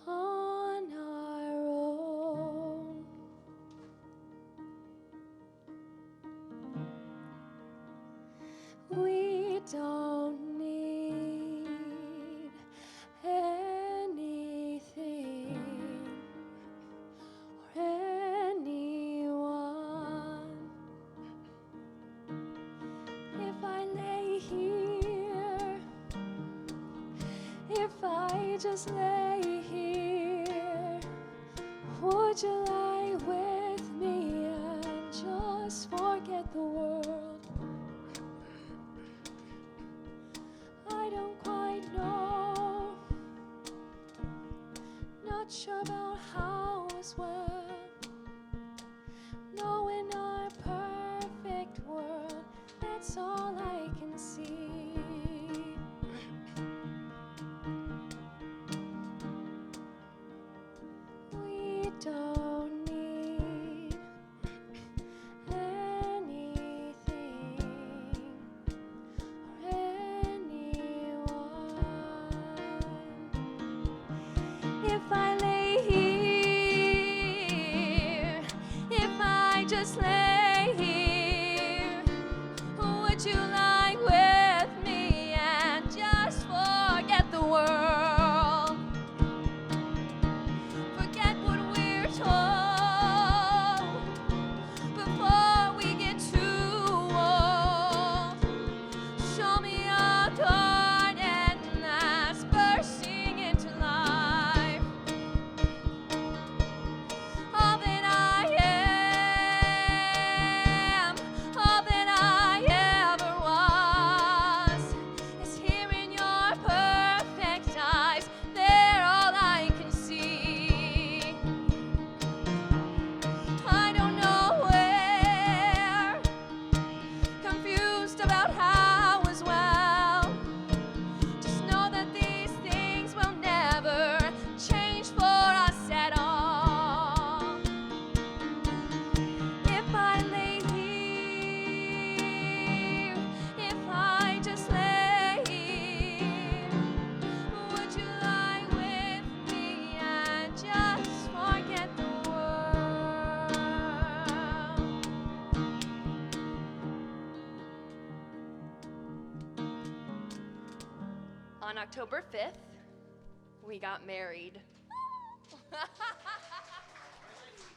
on our own. We don't need anything or anyone. If I lay here, if I just lay here, would you lie with me and just forget the world? I don't quite know, not sure about how as well. No, in our perfect world, that's all I can see. We don't need anything or anyone. If I lay here, October 5th, we got married.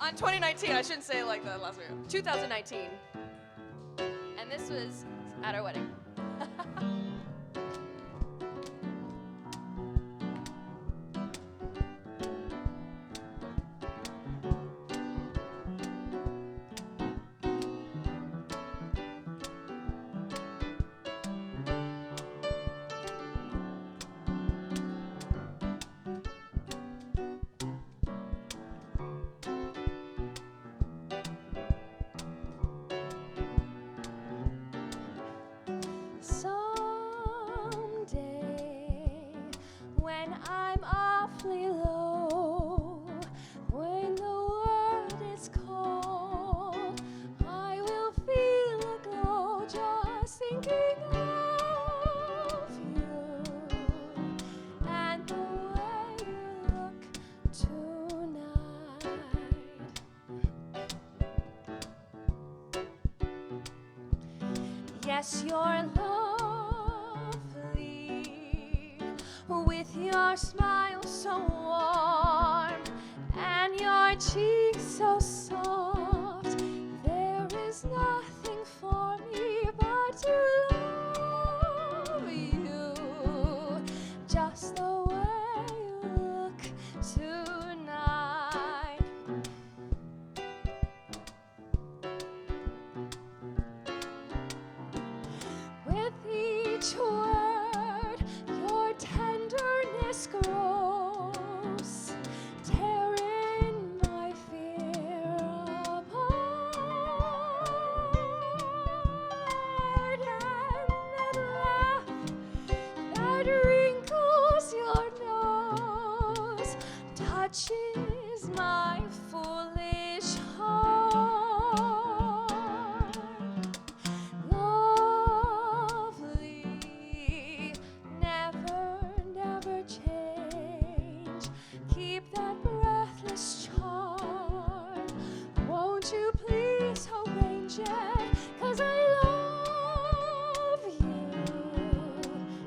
On 2019, I shouldn't say like the last year. 2019. And this was at our wedding. Someday, when I'm awfully low, when the world is cold, I will feel a glow just thinking of you and the way you look tonight. Yes, you're lovely, with your smile so warm and your cheeks so soft. There is nothing for me but to love you, just the way you look tonight. With each word, your tenderness grows, tearing my fear apart. And that laugh that wrinkles your nose touches my foolish heart. Lovely, never, never change. Keep that breathless charm. Won't you please arrange it? 'Cause I love you,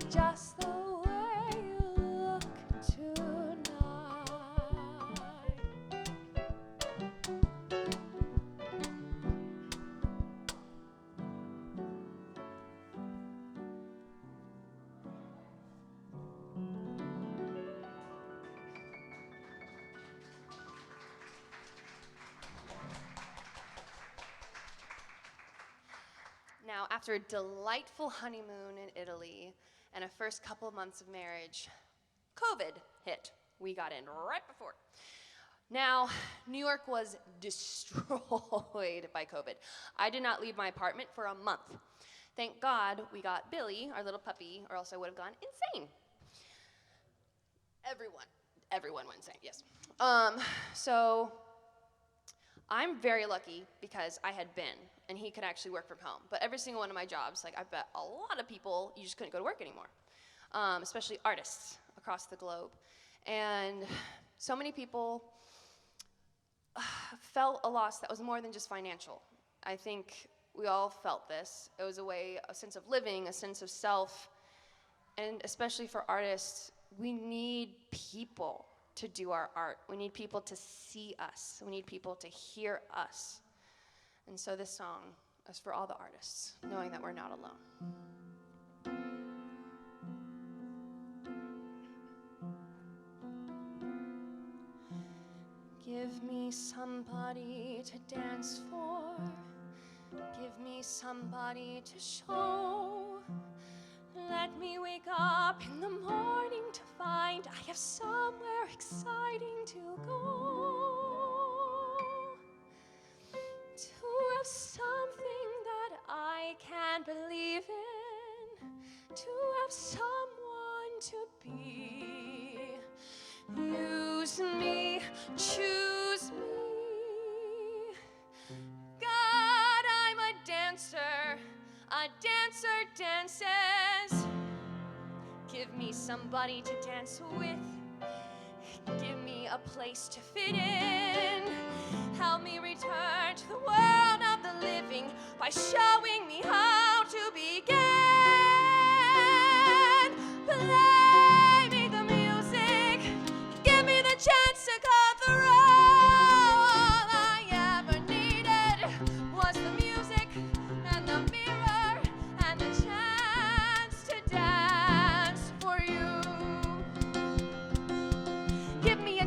just the way you look tonight. Now, after a delightful honeymoon in Italy and a first couple of months of marriage, COVID hit. We got in right before. Now, New York was destroyed by COVID. I did not leave my apartment for a month. Thank God we got Billy, our little puppy, or else I would have gone insane. Everyone went insane, yes. So I'm very lucky because I had Ben, and he could actually work from home. But every single one of my jobs, like I bet a lot of people, you just couldn't go to work anymore, especially artists across the globe. And so many people felt a loss that was more than just financial. I think we all felt this. It was a sense of living, a sense of self, and especially for artists, we need people to do our art. We need people to see us. We need people to hear us. And so this song is for all the artists, knowing that we're not alone. Give me somebody to dance for. Give me somebody to show. Let me wake up in the morning to find I have somewhere exciting to go. To have something that I can believe in. To have someone to be. Use me, choose me. God, I'm a dancer. A dancer dances. Give me somebody to dance with. Give me a place to fit in. Help me return to the world of the living by showing me how to begin. Play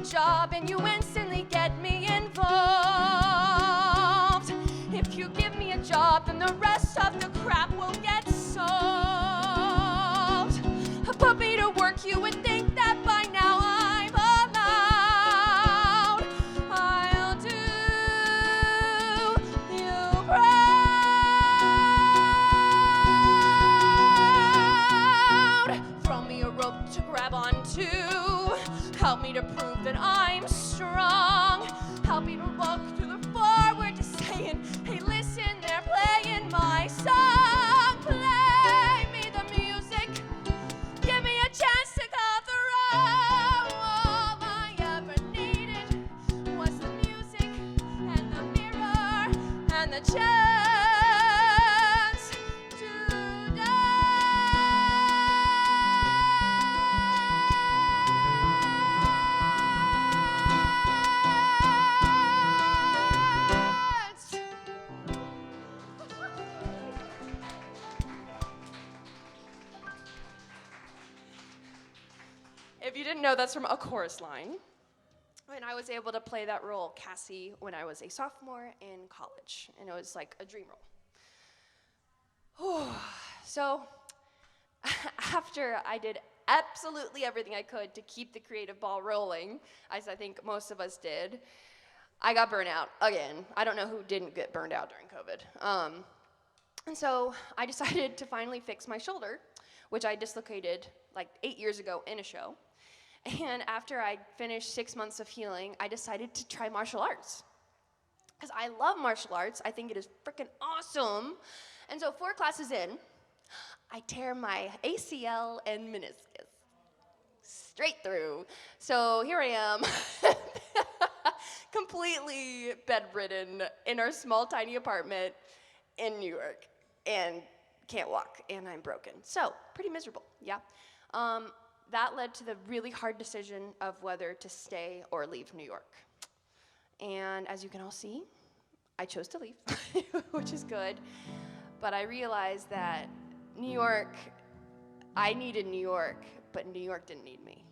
job and you instantly get me involved. If you give me a job, then the rest of the crap will get solved. Put me to work, you would think that by now I'm allowed. I'll do you proud. Throw me a rope to grab onto. Help me to prove that I'm strong. Help me to look to the forward to saying, hey, listen, they're playing my song. Play me the music. Give me a chance to call the roll. All I ever needed was the music and the mirror and the chance to dance. If you didn't know, that's from A Chorus Line. And I was able to play that role, Cassie, when I was a sophomore in college. And it was like a dream role. So after I did absolutely everything I could to keep the creative ball rolling, as I think most of us did, I got burnt out again. I don't know who didn't get burned out during COVID. And so I decided to finally fix my shoulder, which I dislocated like 8 years ago in a show. And after I finished 6 months of healing, I decided to try martial arts. Because I love martial arts. I think it is freaking awesome. And so 4 classes in, I tear my ACL and meniscus straight through. So here I am, completely bedridden in our small, tiny apartment in New York, and can't walk, and I'm broken. So pretty miserable, yeah. That led to the really hard decision of whether to stay or leave New York. And as you can all see, I chose to leave, which is good. But I realized that New York, I needed New York, but New York didn't need me.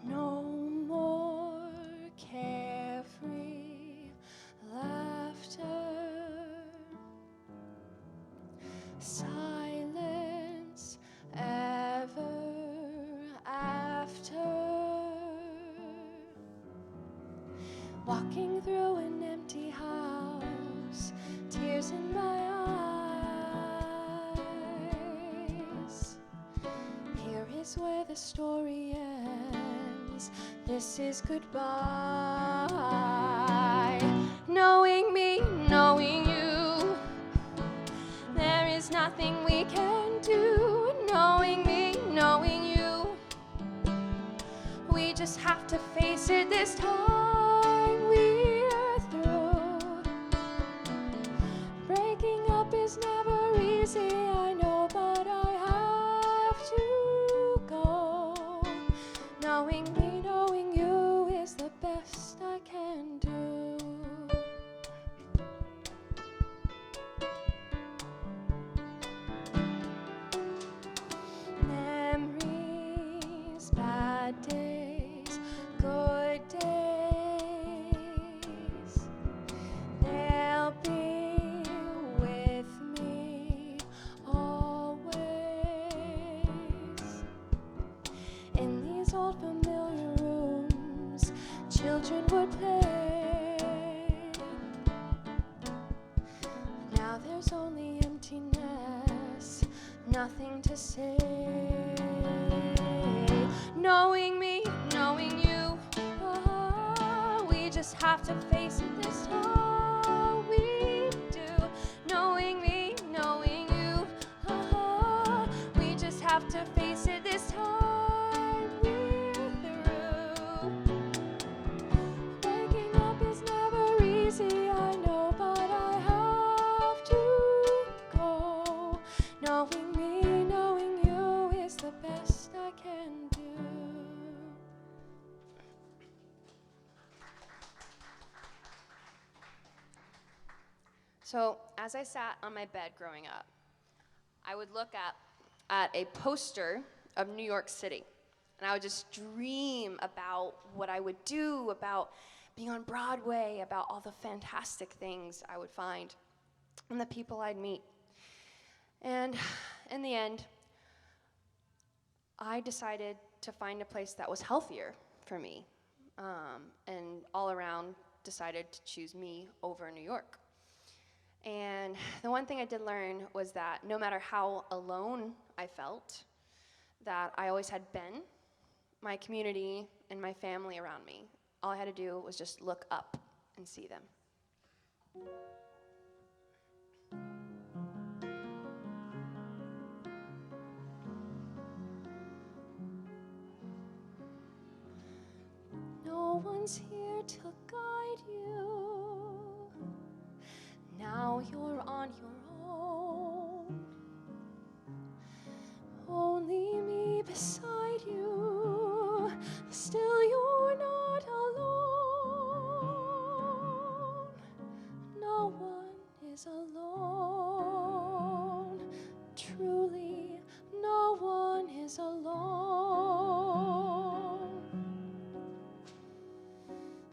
No more carefree laughter, silence ever after, walking through an empty house, tears in my eyes. Here is where the story ends. This is goodbye. Knowing me, knowing you, there is nothing we can do. Knowing me, knowing you, we just have to face it this time. We're through. Breaking up is never easy, I know, but I have to go. Knowing me, knowing you is the best I can do. Memories, bad days, good days, they'll be with me always. In these old familiar rooms, children would play. Now there's only emptiness, nothing to say. Knowing me, knowing you, we just have to face it this time. We do. Knowing me, knowing you, we just have to face it this time. We're through. Waking up is never easy, I know, but I have to go. Knowing me, knowing you is the best I can do. So as I sat on my bed growing up, I would look at a poster of New York City, and I would just dream about what I would do, about being on Broadway, about all the fantastic things I would find, and the people I'd meet. And in the end, I decided to find a place that was healthier for me, and all around decided to choose me over New York. And the one thing I did learn was that no matter how alone I felt, that I always had Ben, my community, and my family around me. All I had to do was just look up and see them. No one's here to guide you. Now you're on your own. Only me beside you. Still you're not alone. No one is alone. Truly, no one is alone.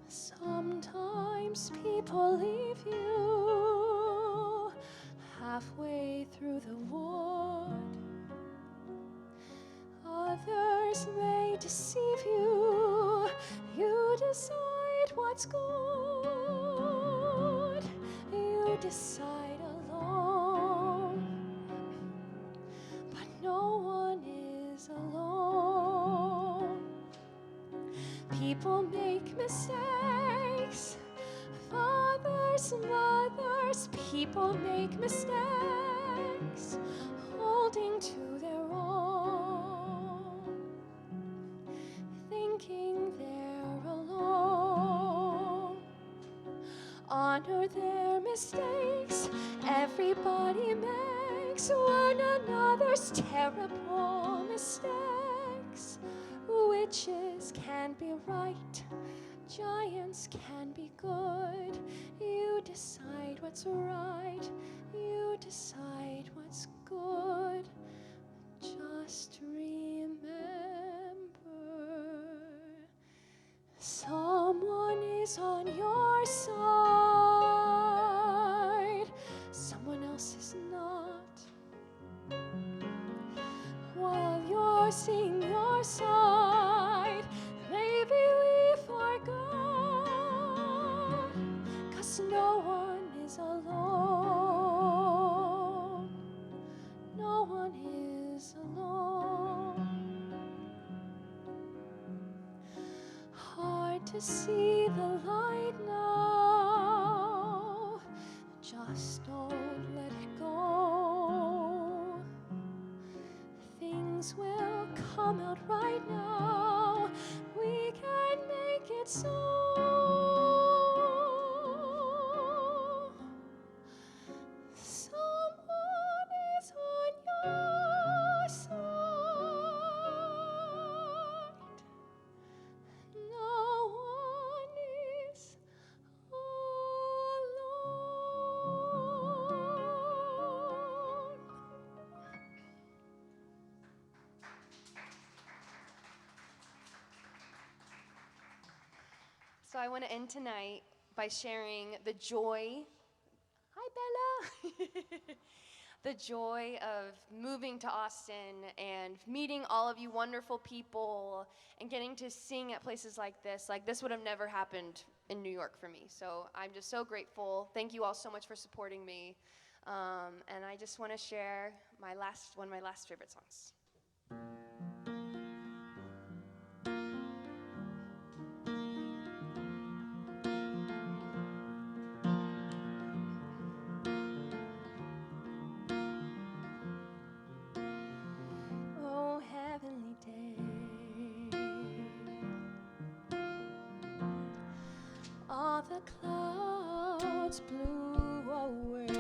Sometimes people leave you halfway through the wood. Others may deceive you. You decide what's good. You decide alone. But no one is alone. People make mistakes. Fathers, mothers, people make mistakes, holding to their own, thinking they're alone. Honor their mistakes. Everybody makes one another's terrible mistakes. Witches can be right, giants can be good. You decide what's right, you decide what's good. Just remember, someone is on your side, someone else is not. While you're seeing your side, maybe we forgot, 'cause no one is alone. No one is alone. Hard to see the light now. Just don't let it go. Things will come out right now. We can make it so. Someone is on your side. No one is alone. So I want to end tonight by sharing the joy. Hi, Bella. The joy of moving to Austin and meeting all of you wonderful people and getting to sing at places like this. Like, this would have never happened in New York for me. So I'm just so grateful. Thank you all so much for supporting me. And I just want to share one of my last favorite songs. Oh, heavenly day, all the clouds blew away.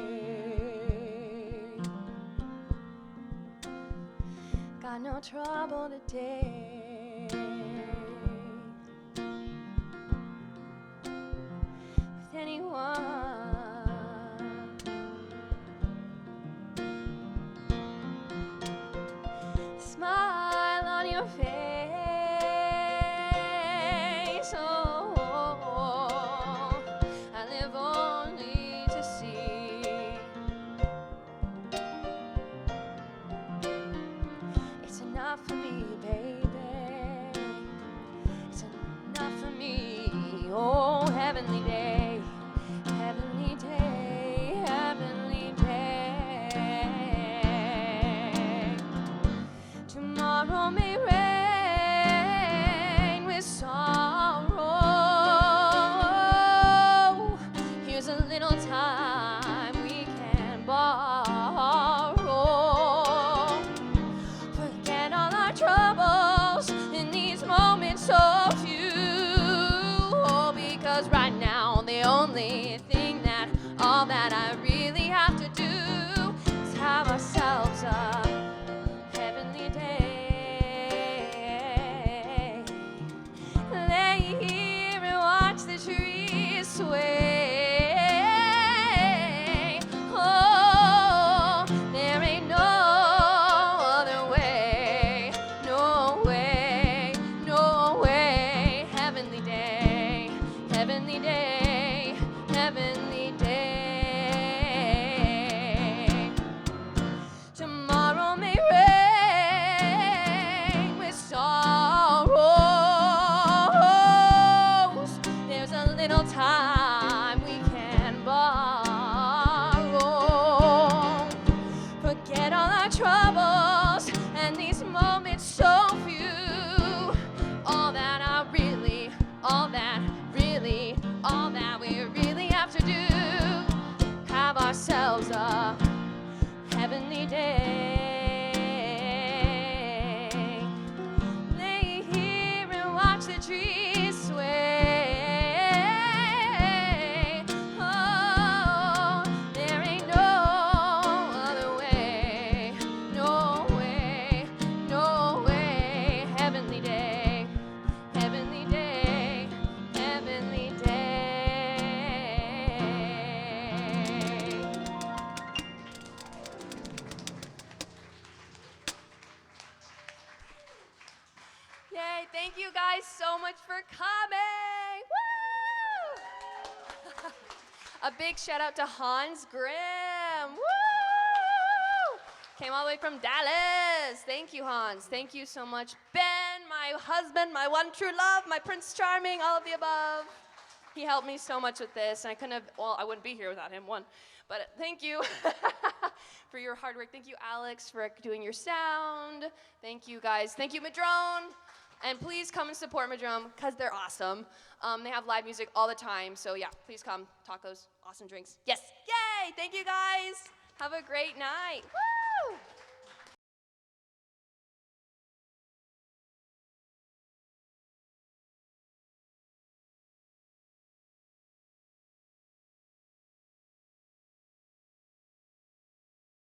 Got no trouble today. With anyone, your face. Oh, I live only to see. It's enough for me, baby. It's enough for me. Oh, heavenly day, heavenly day, heavenly day. Tomorrow may rain with sorrow. Here's a little time we can borrow. Forget all our troubles in these moments so few. Oh, because right now the only thing that all that I really have to do is have ourselves a heavenly day. Lay here and watch the trees sway. Oh, there ain't no other way, no way, no way. Heavenly day, heavenly day, heavenly day. Tomorrow may rain with sorrows. There's a little time we can borrow. Forget all our troubles and these moments so few. All that I really, all that really, all that we really have to do. Have ourselves a heavenly day. Lay here and watch the trees sway. Oh, there ain't no other way, no way, no way. Heavenly day, heavenly day, heavenly day. Yay, thank you guys so much for coming. Woo! A big shout out to Hans Grimm. Woo! Came all the way from Dallas. Thank you, Hans. Thank you so much. Ben, my husband, my one true love, my Prince Charming, all of the above. He helped me so much with this. I couldn't have, well, I wouldn't be here without him, one. But thank you for your hard work. Thank you, Alex, for doing your sound. Thank you, guys. Thank you, Madrone. And please come and support Madrone, because they're awesome. They have live music all the time. So yeah, please come. Tacos, awesome drinks. Yes, yay! Thank you, guys. Have a great night. Woo!